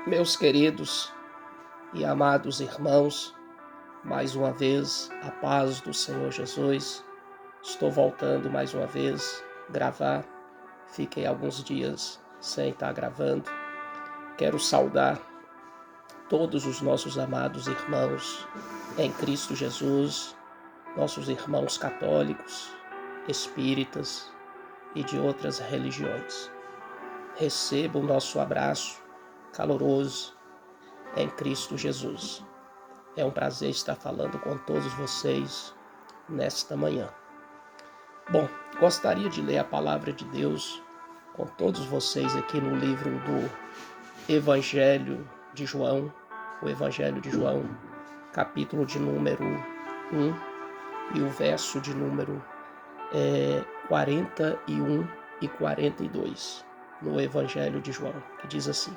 Meus queridos e amados irmãos, mais uma vez, a paz do Senhor Jesus. Estou voltando mais uma vez gravar. Fiquei alguns dias sem estar gravando. Quero saudar todos os nossos amados irmãos em Cristo Jesus, nossos irmãos católicos, espíritas e de outras religiões. Receba o nosso abraço caloroso em Cristo Jesus. É um prazer estar falando com todos vocês nesta manhã. Bom, gostaria de ler a palavra de Deus com todos vocês aqui no livro do Evangelho de João, o Evangelho de João, capítulo de número 1 e o verso de número 41 e 42, no Evangelho de João, que diz assim: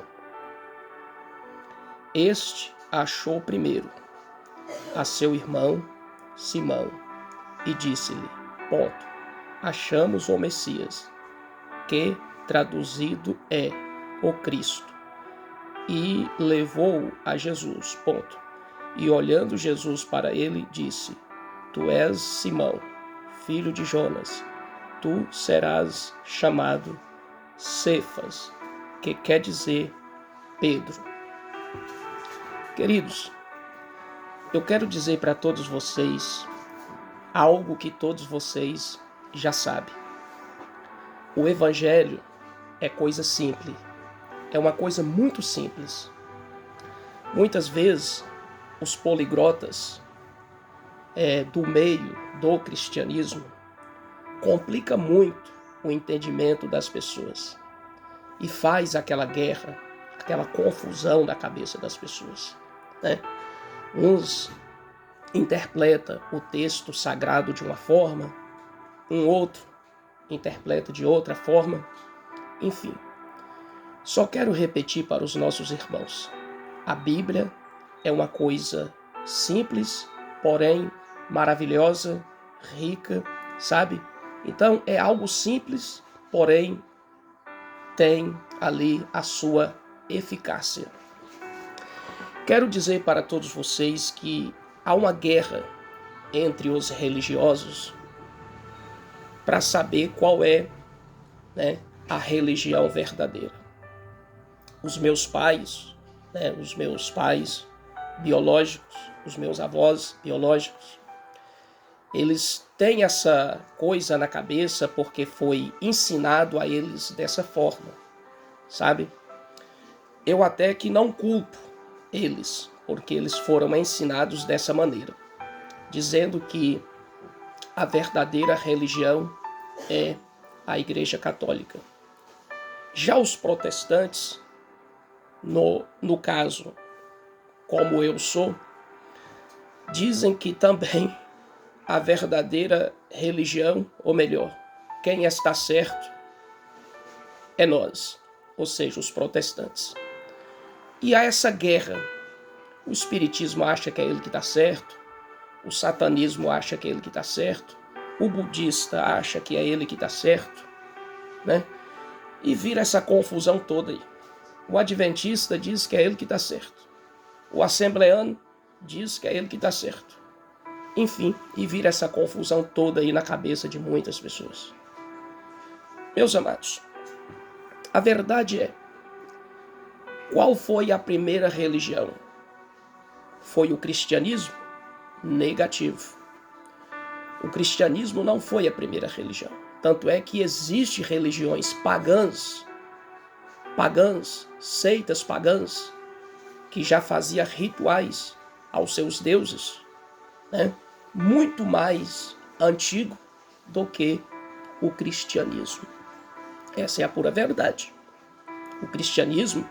Este achou primeiro a seu irmão Simão e disse-lhe: achamos o Messias, que traduzido é o Cristo, e levou-o a Jesus. E olhando Jesus para ele, disse: Tu és Simão, filho de Jonas, tu serás chamado Cefas, que quer dizer Pedro. Queridos, eu quero dizer para todos vocês algo que todos vocês já sabem. O Evangelho é coisa simples, é uma coisa muito simples. Muitas vezes, os poliglotas do meio do cristianismo complicam muito o entendimento das pessoas e faz aquela guerra, aquela confusão na cabeça das pessoas, né? Uns interpreta o texto sagrado de uma forma, um outro interpreta de outra forma, enfim. Só quero repetir para os nossos irmãos: a Bíblia é uma coisa simples, porém maravilhosa, rica, sabe? Então é algo simples, porém tem ali a sua eficácia. Quero dizer para todos vocês que há uma guerra entre os religiosos para saber qual é, a religião verdadeira. Os meus pais biológicos, os meus avós biológicos, eles têm essa coisa na cabeça porque foi ensinado a eles dessa forma, sabe? Eu até que não culpo eles, porque eles foram ensinados dessa maneira, dizendo que a verdadeira religião é a Igreja Católica. Já os protestantes, no caso, como eu sou, dizem que também a verdadeira religião, ou melhor, quem está certo é nós, ou seja, os protestantes. E há essa guerra. O espiritismo acha que é ele que está certo, o satanismo acha que é ele que está certo, o budista acha que é ele que está certo, né? E vira essa confusão toda aí. O adventista diz que é ele que está certo, o assembleano diz que é ele que está certo. Enfim, e vira essa confusão toda aí na cabeça de muitas pessoas. Meus amados, a verdade é: qual foi a primeira religião? Foi o cristianismo? Negativo. O cristianismo não foi a primeira religião. Tanto é que existem religiões pagãs, seitas pagãs, que já faziam rituais aos seus deuses, né? Muito mais antigo do que o cristianismo. Essa é a pura verdade. O cristianismo,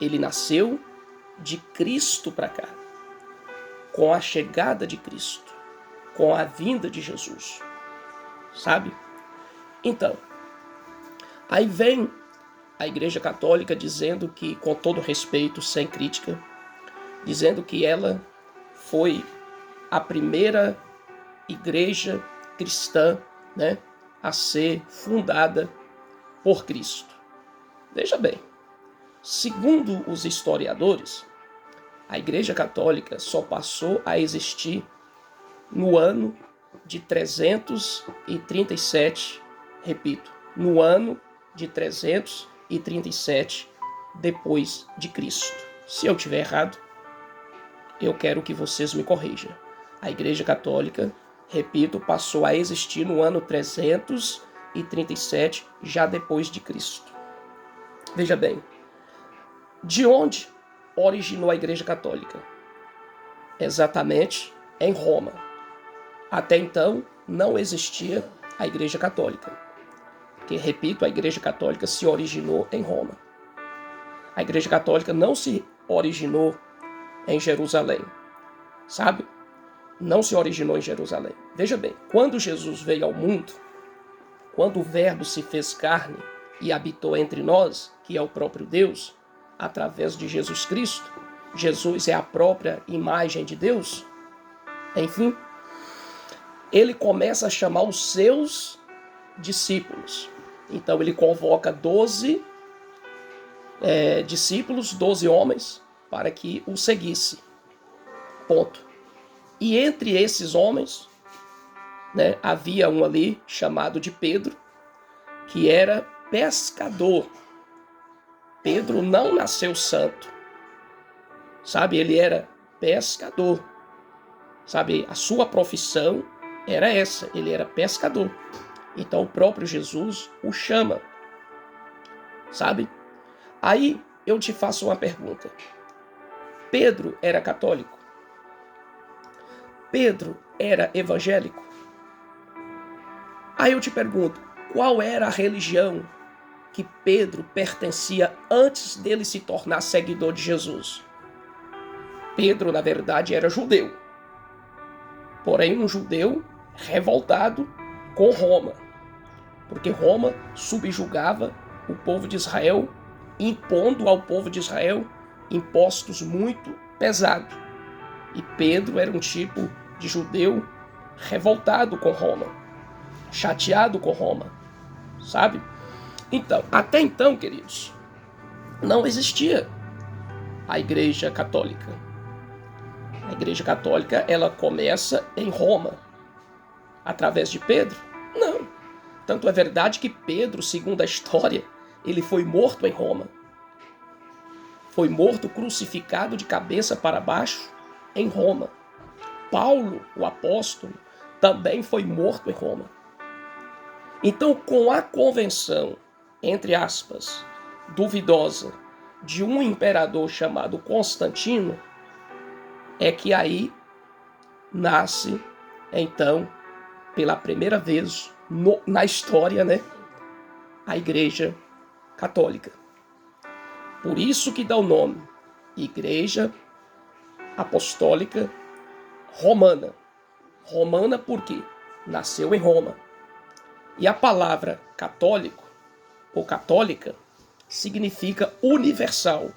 ele nasceu de Cristo para cá, com a chegada de Cristo, com a vinda de Jesus, sabe? Então, aí vem a Igreja Católica dizendo que, com todo respeito, sem crítica, dizendo que ela foi a primeira igreja cristã, a ser fundada por Cristo. Veja bem, Segundo os historiadores, a Igreja Católica só passou a existir no ano de 337, repito, no ano de 337 depois de Cristo. Se eu estiver errado, eu quero que vocês me corrijam. A Igreja Católica, repito, passou a existir no ano 337, já depois de Cristo. Veja bem, de onde originou a Igreja Católica? Exatamente em Roma. Até então, não existia a Igreja Católica. Porque, repito, a Igreja Católica se originou em Roma. A Igreja Católica não se originou em Jerusalém, sabe? Não se originou em Jerusalém. Veja bem, quando Jesus veio ao mundo, quando o Verbo se fez carne e habitou entre nós, que é o próprio Deus, através de Jesus Cristo, Jesus é a própria imagem de Deus, enfim, ele começa a chamar os seus discípulos. Então ele convoca 12 discípulos, 12 homens, para que o seguisse. Ponto. E entre esses homens, né, havia um ali chamado de Pedro, que era pescador. Pedro não nasceu santo, sabe? Ele era pescador, sabe? A sua profissão era essa, ele era pescador. Então o próprio Jesus o chama, sabe? Aí eu te faço uma pergunta. Pedro era católico? Pedro era evangélico? Aí eu te pergunto, qual era a religião que Pedro pertencia antes dele se tornar seguidor de Jesus? Pedro, na verdade, era judeu. Porém, um judeu revoltado com Roma. Porque Roma subjugava o povo de Israel, impondo ao povo de Israel impostos muito pesados. E Pedro era um tipo de judeu revoltado com Roma, chateado com Roma, sabe? Então, até então, queridos, não existia a Igreja Católica. A Igreja Católica, ela começa em Roma, através de Pedro? Não. Tanto é verdade que Pedro, segundo a história, ele foi morto em Roma. Foi morto crucificado de cabeça para baixo em Roma. Paulo, o apóstolo, também foi morto em Roma. Então, com a convenção, entre aspas, duvidosa, de um imperador chamado Constantino, é que aí nasce, então, pela primeira vez na história, né, a Igreja Católica. Por isso que dá o nome Igreja Apostólica Romana. Romana por quê? Nasceu em Roma. E a palavra católico ou católica significa universal.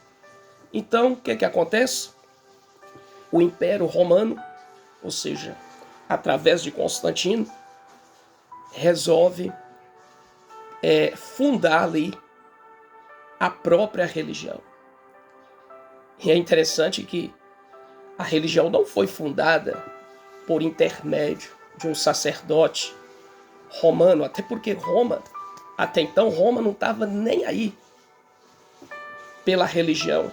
Então, o que acontece? O Império Romano, ou seja, através de Constantino, resolve fundar ali a própria religião. E é interessante que a religião não foi fundada por intermédio de um sacerdote romano, até porque Roma, até então, Roma não estava nem aí pela religião.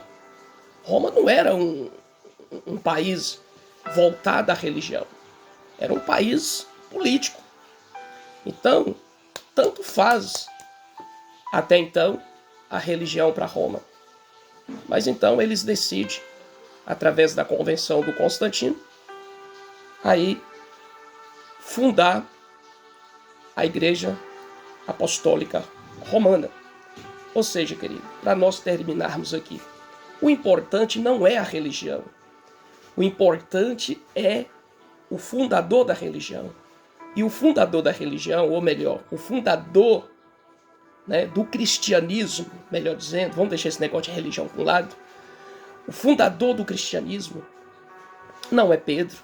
Roma não era um país voltado à religião. Era um país político. Então, tanto faz, até então, a religião para Roma. Mas então eles decidem, através da convenção do Constantino, aí fundar a Igreja Apostólica Romana. Ou seja, querido, para nós terminarmos aqui, o importante não é a religião. O importante é o fundador da religião. E o fundador da religião, ou melhor, o fundador, né, do cristianismo, melhor dizendo, vamos deixar esse negócio de religião para um lado. O fundador do cristianismo não é Pedro,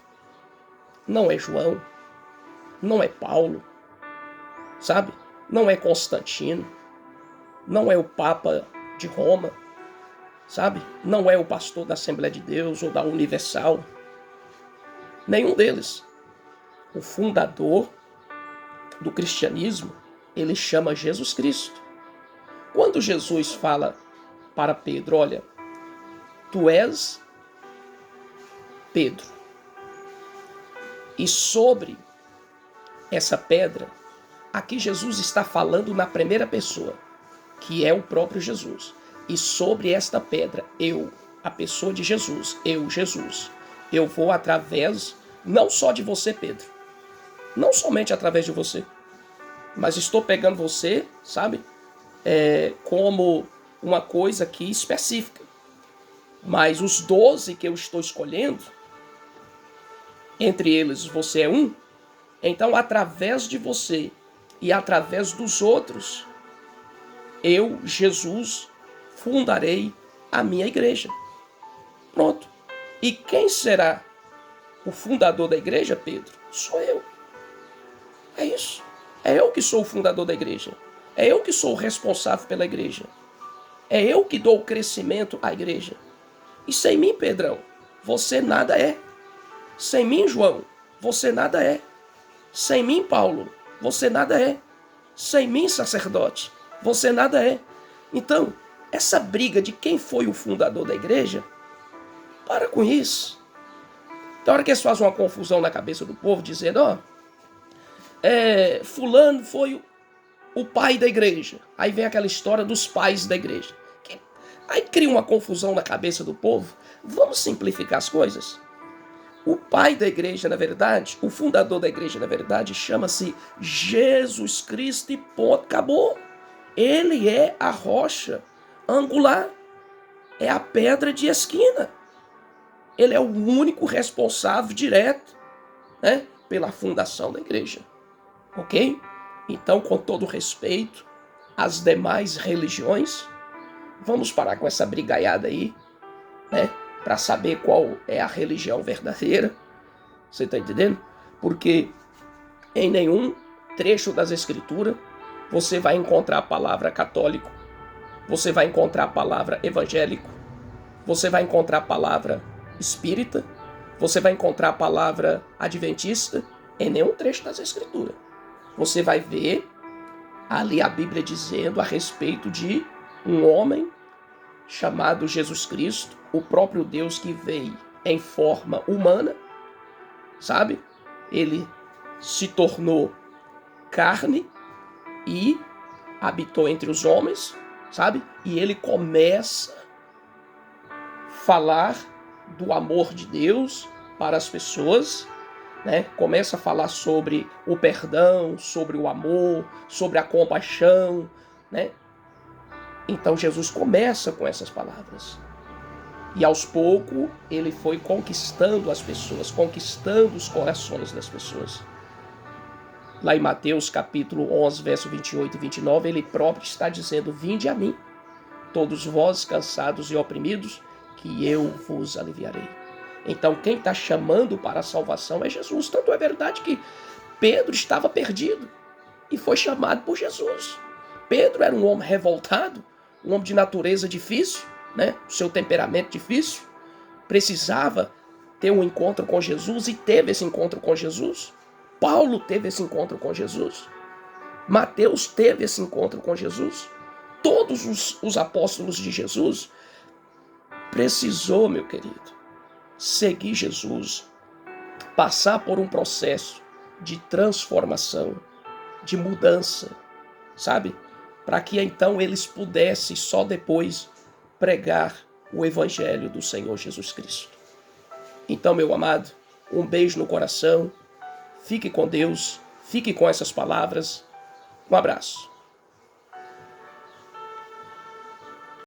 não é João, não é Paulo, sabe? Não é Constantino, não é o Papa de Roma, sabe? Não é o pastor da Assembleia de Deus ou da Universal. Nenhum deles. O fundador do cristianismo, ele chama Jesus Cristo. Quando Jesus fala para Pedro, olha, tu és Pedro, e sobre essa pedra, aqui Jesus está falando na primeira pessoa, que é o próprio Jesus. E sobre esta pedra, eu, a pessoa de Jesus, Jesus, eu vou através, não só de você, Pedro, não somente através de você, mas estou pegando você, sabe, como uma coisa aqui específica. Mas os 12 que eu estou escolhendo, entre eles você é um, então através de você e através dos outros, eu, Jesus, fundarei a minha igreja. Pronto. E quem será o fundador da igreja, Pedro? Sou eu. É isso. É eu que sou o fundador da igreja. É eu que sou o responsável pela igreja. É eu que dou o crescimento à igreja. E sem mim, Pedrão, você nada é. Sem mim, João, você nada é. Sem mim, Paulo, você nada é. Sem mim, sacerdote, você nada é. Então, essa briga de quem foi o fundador da igreja, para com isso. Tem hora que eles fazem uma confusão na cabeça do povo, dizendo, fulano foi o pai da igreja. Aí vem aquela história dos pais da igreja. Aí cria uma confusão na cabeça do povo. Vamos simplificar as coisas. O pai da igreja, na verdade, o fundador da igreja, na verdade, chama-se Jesus Cristo e ponto, acabou. Ele é a rocha angular, é a pedra de esquina. Ele é o único responsável direto, né, pela fundação da igreja. Ok? Então, com todo respeito às demais religiões, vamos parar com essa brigaiada aí, né? Para saber qual é a religião verdadeira. Você está entendendo? Porque em nenhum trecho das Escrituras você vai encontrar a palavra católico, você vai encontrar a palavra evangélico, você vai encontrar a palavra espírita, você vai encontrar a palavra adventista, em nenhum trecho das Escrituras. Você vai ver ali a Bíblia dizendo a respeito de um homem chamado Jesus Cristo, o próprio Deus que veio em forma humana, sabe? Ele se tornou carne e habitou entre os homens, sabe? E ele começa a falar do amor de Deus para as pessoas, né? Começa a falar sobre o perdão, sobre o amor, sobre a compaixão, né? Então Jesus começa com essas palavras. E aos poucos ele foi conquistando as pessoas, conquistando os corações das pessoas. Lá em Mateus capítulo 11, verso 28 e 29, ele próprio está dizendo, vinde a mim, todos vós cansados e oprimidos, que eu vos aliviarei. Então quem está chamando para a salvação é Jesus. Tanto é verdade que Pedro estava perdido e foi chamado por Jesus. Pedro era um homem revoltado, um homem de natureza difícil, né? O seu temperamento difícil, precisava ter um encontro com Jesus e teve esse encontro com Jesus. Paulo teve esse encontro com Jesus. Mateus teve esse encontro com Jesus. Todos os apóstolos de Jesus precisou, meu querido, seguir Jesus, passar por um processo de transformação, de mudança, sabe? Para que então eles pudessem só depois pregar o evangelho do Senhor Jesus Cristo. Então, meu amado, um beijo no coração, fique com Deus, fique com essas palavras, um abraço.